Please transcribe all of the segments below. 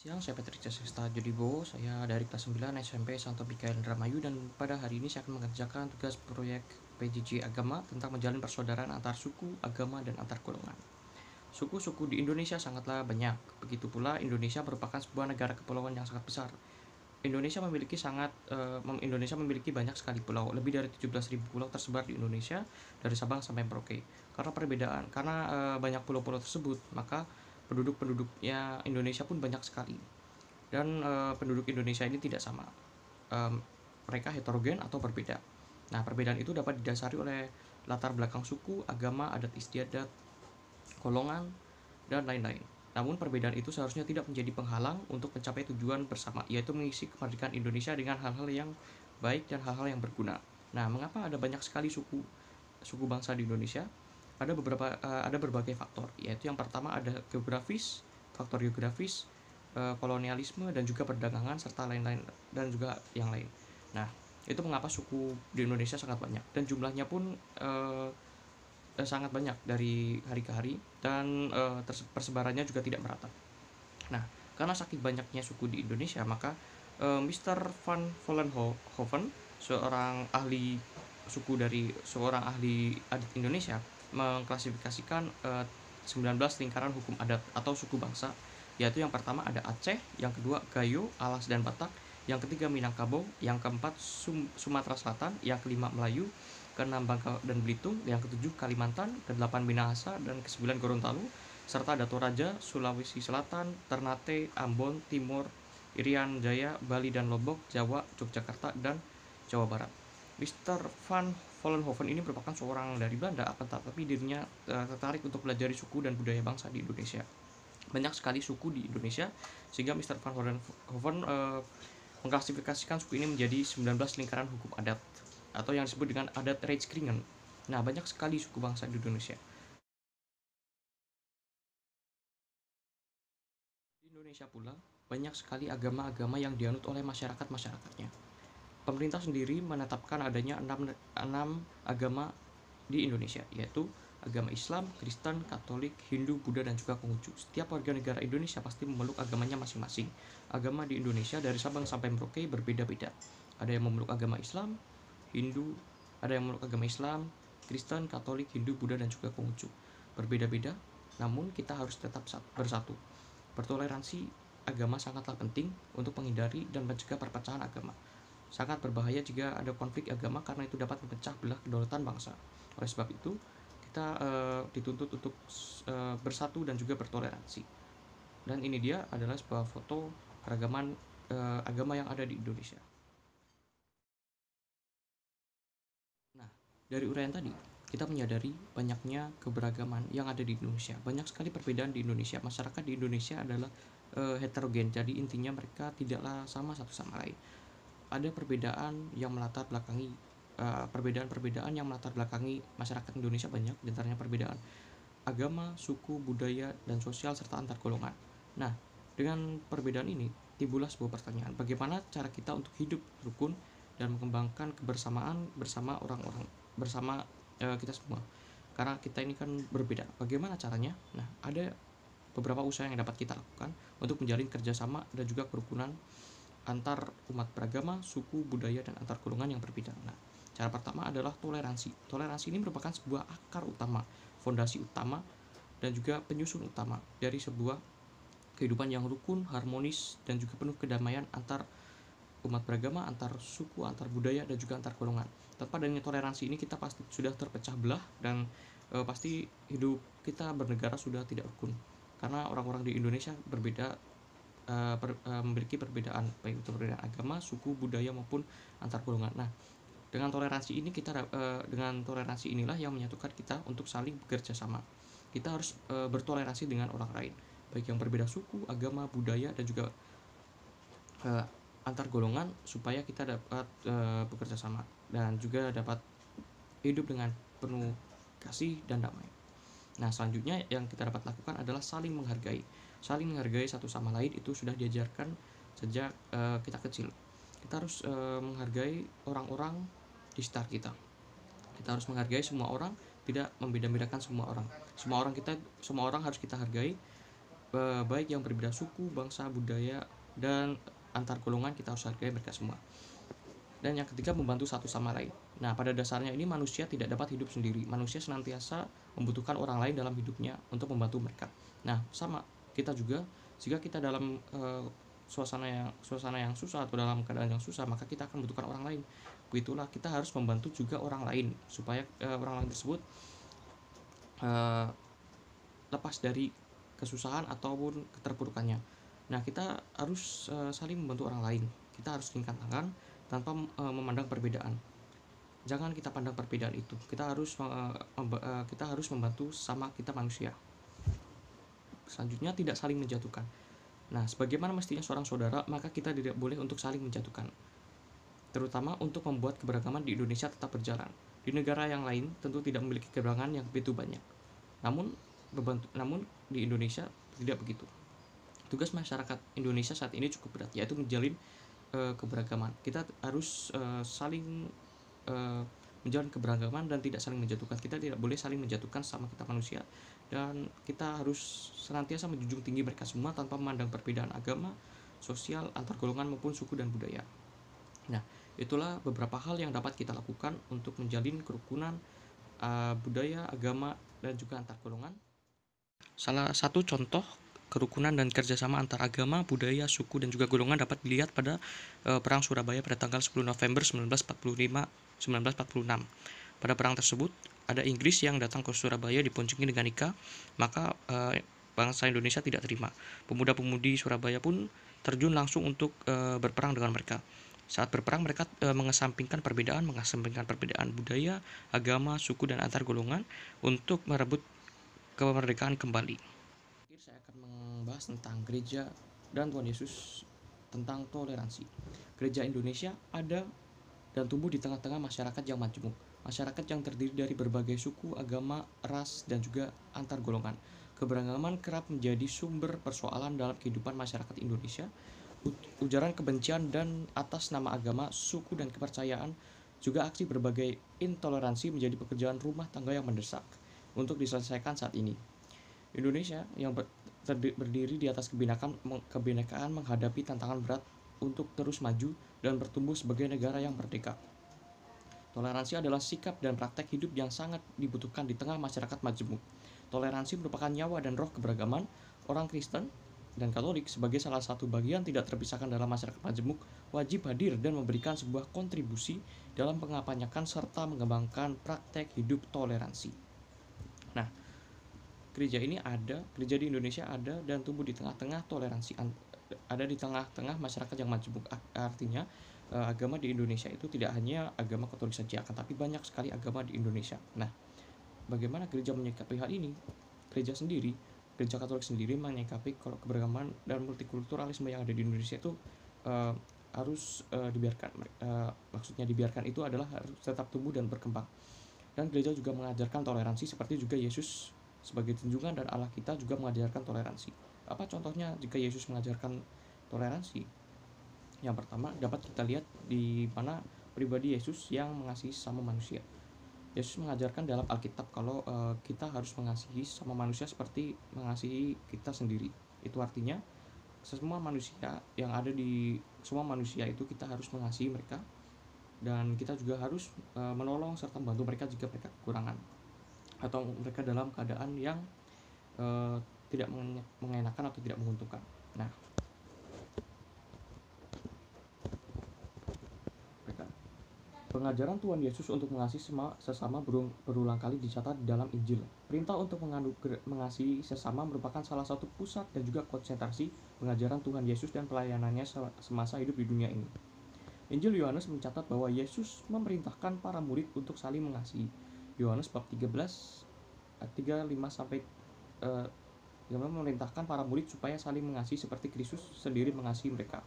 Siang, saya Patrick Sesta Jodibowo, saya dari kelas 9 SMP Santo Mikael Indramayu, dan pada hari ini saya akan mengerjakan tugas proyek PJJ Agama tentang menjalin persaudaraan antar suku, agama, dan antar golongan. Suku-suku di Indonesia sangatlah banyak, begitu pula Indonesia merupakan sebuah negara kepulauan yang sangat besar. Indonesia memiliki banyak sekali pulau, lebih dari 17.000 pulau tersebar di Indonesia dari Sabang sampai Merauke. Karena banyak pulau-pulau tersebut, maka penduduknya Indonesia pun banyak sekali. Dan penduduk Indonesia ini tidak sama. Em, Mereka heterogen atau berbeda. Nah, perbedaan itu dapat didasari oleh latar belakang suku, agama, adat istiadat, golongan, dan lain-lain. Namun perbedaan itu seharusnya tidak menjadi penghalang untuk mencapai tujuan bersama, yaitu mengisi kemerdekaan Indonesia dengan hal-hal yang baik dan hal-hal yang berguna. Nah, mengapa ada banyak sekali suku bangsa di Indonesia? Ada berbagai faktor, yaitu yang pertama ada faktor geografis, kolonialisme, dan juga perdagangan, serta lain-lain, dan juga yang lain. Nah, itu mengapa suku di Indonesia sangat banyak, dan jumlahnya pun sangat banyak dari hari ke hari, dan persebarannya juga tidak merata. Nah, karena saking banyaknya suku di Indonesia, maka Mr. Van Vollenhoven, seorang ahli adat Indonesia, mengklasifikasikan 19 lingkaran hukum adat atau suku bangsa, yaitu yang pertama ada Aceh, yang kedua Gayo, Alas, dan Batak, yang ketiga Minangkabau, yang keempat Sumatera Selatan, yang kelima Melayu, keenam Bangka dan Belitung, yang ketujuh Kalimantan, kedelapan Minahasa, dan kesembilan Gorontalo, serta ada Toraja, Sulawesi Selatan, Ternate, Ambon, Timor, Irian Jaya, Bali dan Lombok, Jawa, Yogyakarta, dan Jawa Barat. Mr. Van Vollenhoven ini merupakan seorang dari Belanda, akan tetapi dirinya tertarik untuk pelajari suku dan budaya bangsa di Indonesia. Banyak sekali suku di Indonesia, sehingga Mr. Van Vollenhoven mengklasifikasikan suku ini menjadi 19 lingkaran hukum adat, atau yang disebut dengan adat Rijkringen. Nah, banyak sekali suku bangsa di Indonesia. Di Indonesia pula, banyak sekali agama-agama yang dianut oleh masyarakat-masyarakatnya. Pemerintah sendiri menetapkan adanya enam agama di Indonesia, yaitu agama Islam, Kristen, Katolik, Hindu, Buddha, dan juga Konghucu. Setiap warga negara Indonesia pasti memeluk agamanya masing-masing. Agama di Indonesia dari Sabang sampai Merauke berbeda-beda. Ada yang memeluk agama Islam, Hindu, ada yang memeluk agama Islam, Kristen, Katolik, Hindu, Buddha, dan juga Konghucu. Berbeda-beda, namun kita harus tetap bersatu. Bertoleransi agama sangatlah penting untuk menghindari dan mencegah perpecahan agama. Sangat berbahaya jika ada konflik agama, karena itu dapat memecah belah kedaulatan bangsa. Oleh sebab itu, kita dituntut untuk bersatu dan juga bertoleransi. Dan ini dia adalah sebuah foto keragaman agama yang ada di Indonesia. Nah, dari uraian tadi, kita menyadari banyaknya keberagaman yang ada di Indonesia. Banyak sekali perbedaan di Indonesia. Masyarakat di Indonesia adalah heterogen, jadi intinya mereka tidaklah sama satu sama lain. Ada perbedaan-perbedaan yang melatar belakangi masyarakat Indonesia banyak, diantaranya perbedaan agama, suku, budaya, dan sosial, serta antar golongan. Nah, dengan perbedaan ini timbullah sebuah pertanyaan, bagaimana cara kita untuk hidup rukun dan mengembangkan kebersamaan bersama kita semua, karena kita ini kan berbeda. Bagaimana caranya? Nah, ada beberapa usaha yang dapat kita lakukan untuk menjalin kerjasama dan juga kerukunan antar umat beragama, suku, budaya, dan antar golongan yang berbeda. Nah, cara pertama adalah toleransi. Toleransi ini merupakan sebuah akar utama, fondasi utama, dan juga penyusun utama dari sebuah kehidupan yang rukun, harmonis, dan juga penuh kedamaian antar umat beragama, antar suku, antar budaya, dan juga antar golongan. Tanpa adanya toleransi ini, kita pasti sudah terpecah belah, dan pasti hidup kita bernegara sudah tidak rukun, karena orang-orang di Indonesia memiliki perbedaan, baik itu perbedaan agama, suku, budaya, maupun antar golongan. Nah, dengan toleransi inilah yang menyatukan kita untuk saling bekerja sama. Kita harus bertoleransi dengan orang lain, baik yang berbeda suku, agama, budaya, dan juga antar golongan, supaya kita dapat bekerja sama dan juga dapat hidup dengan penuh kasih dan damai. Nah, selanjutnya yang kita dapat lakukan adalah saling menghargai. Saling menghargai satu sama lain itu sudah diajarkan sejak kita kecil. Kita harus menghargai orang-orang di sekitar kita. Kita harus menghargai semua orang, tidak membeda-bedakan semua orang. Semua orang harus kita hargai, baik yang berbeda suku, bangsa, budaya, dan antar golongan kita harus hargai mereka semua. Dan yang ketiga, membantu satu sama lain. Nah, pada dasarnya ini manusia tidak dapat hidup sendiri. Manusia senantiasa membutuhkan orang lain dalam hidupnya untuk membantu mereka. Nah, sama kita juga, jika kita dalam suasana yang susah atau dalam keadaan yang susah, maka kita akan membutuhkan orang lain. Begitulah, kita harus membantu juga orang lain supaya orang lain tersebut lepas dari kesusahan ataupun keterpurukannya. Nah, kita harus saling membantu orang lain. Kita harus tingkat tangan tanpa memandang perbedaan. Jangan kita pandang perbedaan itu. Kita harus membantu sama kita manusia. Selanjutnya, tidak saling menjatuhkan. Nah, sebagaimana mestinya seorang saudara, maka kita tidak boleh untuk saling menjatuhkan. Terutama untuk membuat keberagaman di Indonesia tetap berjalan. Di negara yang lain tentu tidak memiliki keberagaman yang begitu banyak. Namun di Indonesia tidak begitu. Tugas masyarakat Indonesia saat ini cukup berat, yaitu menjalin keberagaman. Kita harus saling menjalin keberagaman dan tidak saling menjatuhkan. Kita tidak boleh saling menjatuhkan sama kita manusia, dan kita harus senantiasa menjunjung tinggi mereka semua tanpa memandang perbedaan agama, sosial, antar golongan maupun suku dan budaya. Nah, itulah beberapa hal yang dapat kita lakukan untuk menjalin kerukunan budaya, agama, dan juga antar golongan. Salah satu contoh kerukunan dan kerjasama antar agama, budaya, suku, dan juga golongan dapat dilihat pada Perang Surabaya pada tanggal 10 November 1945-1946. Pada perang tersebut, ada Inggris yang datang ke Surabaya diponcingi dengan nikah, maka bangsa Indonesia tidak terima. Pemuda-pemudi Surabaya pun terjun langsung untuk berperang dengan mereka. Saat berperang, mereka mengesampingkan perbedaan budaya, agama, suku, dan antar golongan untuk merebut kemerdekaan kembali. Saya akan membahas tentang gereja dan Tuhan Yesus, tentang toleransi. Gereja Indonesia ada dan tumbuh di tengah-tengah masyarakat yang majemuk, masyarakat yang terdiri dari berbagai suku, agama, ras, dan juga antar golongan. Keberagaman kerap menjadi sumber persoalan dalam kehidupan masyarakat Indonesia. Ujaran kebencian dan atas nama agama, suku, dan kepercayaan, juga aksi berbagai intoleransi menjadi pekerjaan rumah tangga yang mendesak untuk diselesaikan saat ini. Indonesia yang berdiri di atas kebinekaan menghadapi tantangan berat untuk terus maju dan bertumbuh sebagai negara yang merdeka. Toleransi adalah sikap dan praktek hidup yang sangat dibutuhkan di tengah masyarakat majemuk. Toleransi merupakan nyawa dan roh keberagaman. Orang Kristen dan Katolik sebagai salah satu bagian tidak terpisahkan dalam masyarakat majemuk wajib hadir dan memberikan sebuah kontribusi dalam pengapanyakan serta mengembangkan praktek hidup toleransi. Nah, gereja di Indonesia ada dan tumbuh di tengah-tengah toleransi, ada di tengah-tengah masyarakat yang majemuk. Artinya agama di Indonesia itu tidak hanya agama Katolik saja, akan tapi banyak sekali agama di Indonesia. Nah, bagaimana gereja menyikapi hal ini? Gereja Katolik sendiri menyikapi kalau keberagaman dan multikulturalisme yang ada di Indonesia itu harus dibiarkan. Maksudnya dibiarkan itu adalah harus tetap tumbuh dan berkembang. Dan gereja juga mengajarkan toleransi seperti juga Yesus sebagai junjungan dan Allah kita juga mengajarkan toleransi. Apa contohnya jika Yesus mengajarkan toleransi? Yang pertama dapat kita lihat di mana pribadi Yesus yang mengasihi sama manusia. Yesus mengajarkan dalam Alkitab kalau kita harus mengasihi sama manusia seperti mengasihi kita sendiri. Itu artinya semua manusia itu kita harus mengasihi mereka, dan kita juga harus menolong serta membantu mereka jika mereka kekurangan atau mereka dalam keadaan yang tidak mengenakan atau tidak menguntungkan. Nah, pengajaran Tuhan Yesus untuk mengasihi sesama berulang kali dicatat di dalam Injil. Perintah untuk mengasihi sesama merupakan salah satu pusat dan juga konsentrasi pengajaran Tuhan Yesus dan pelayanannya semasa hidup di dunia ini. Injil Yohanes mencatat bahwa Yesus memerintahkan para murid untuk saling mengasihi. Yohanes bab 13 memerintahkan para murid supaya saling mengasihi seperti Kristus sendiri mengasihi mereka.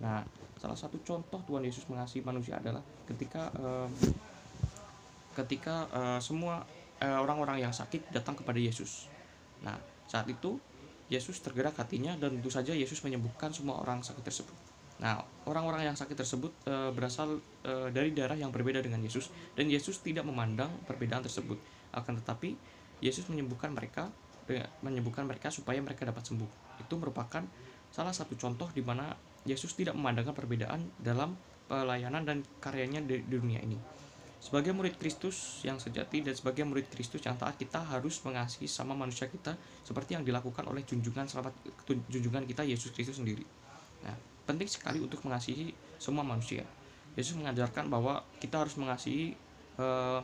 Nah, salah satu contoh Tuhan Yesus mengasihi manusia adalah ketika semua orang-orang yang sakit datang kepada Yesus. Nah, saat itu Yesus tergerak hatinya dan tentu saja Yesus menyembuhkan semua orang sakit tersebut. Nah, orang-orang yang sakit tersebut berasal dari daerah yang berbeda dengan Yesus, dan Yesus tidak memandang perbedaan tersebut. Akan tetapi Yesus menyembuhkan mereka supaya mereka dapat sembuh. Itu merupakan salah satu contoh di mana Yesus tidak memandangkan perbedaan dalam pelayanan dan karyanya di dunia ini. Sebagai murid Kristus yang sejati dan sebagai murid Kristus yang taat, kita harus mengasihi sama manusia kita seperti yang dilakukan oleh junjungan kita Yesus Kristus sendiri. Nah, penting sekali untuk mengasihi semua manusia. Yesus mengajarkan bahwa kita harus mengasihi eh,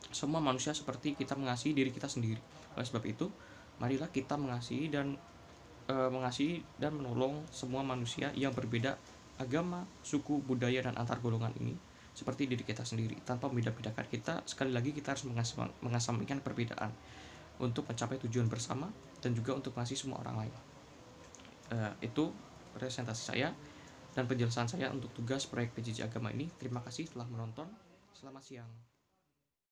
semua manusia seperti kita mengasihi diri kita sendiri. Oleh sebab itu, marilah kita mengasihi dan menolong semua manusia yang berbeda agama, suku, budaya, dan antar golongan ini seperti diri kita sendiri. Tanpa membeda-bedakan kita, sekali lagi kita harus mengesampingkan perbedaan untuk mencapai tujuan bersama dan juga untuk mengasihi semua orang lain. Itu presentasi saya dan penjelasan saya untuk tugas proyek PJJ Agama ini. Terima kasih telah menonton. Selamat siang.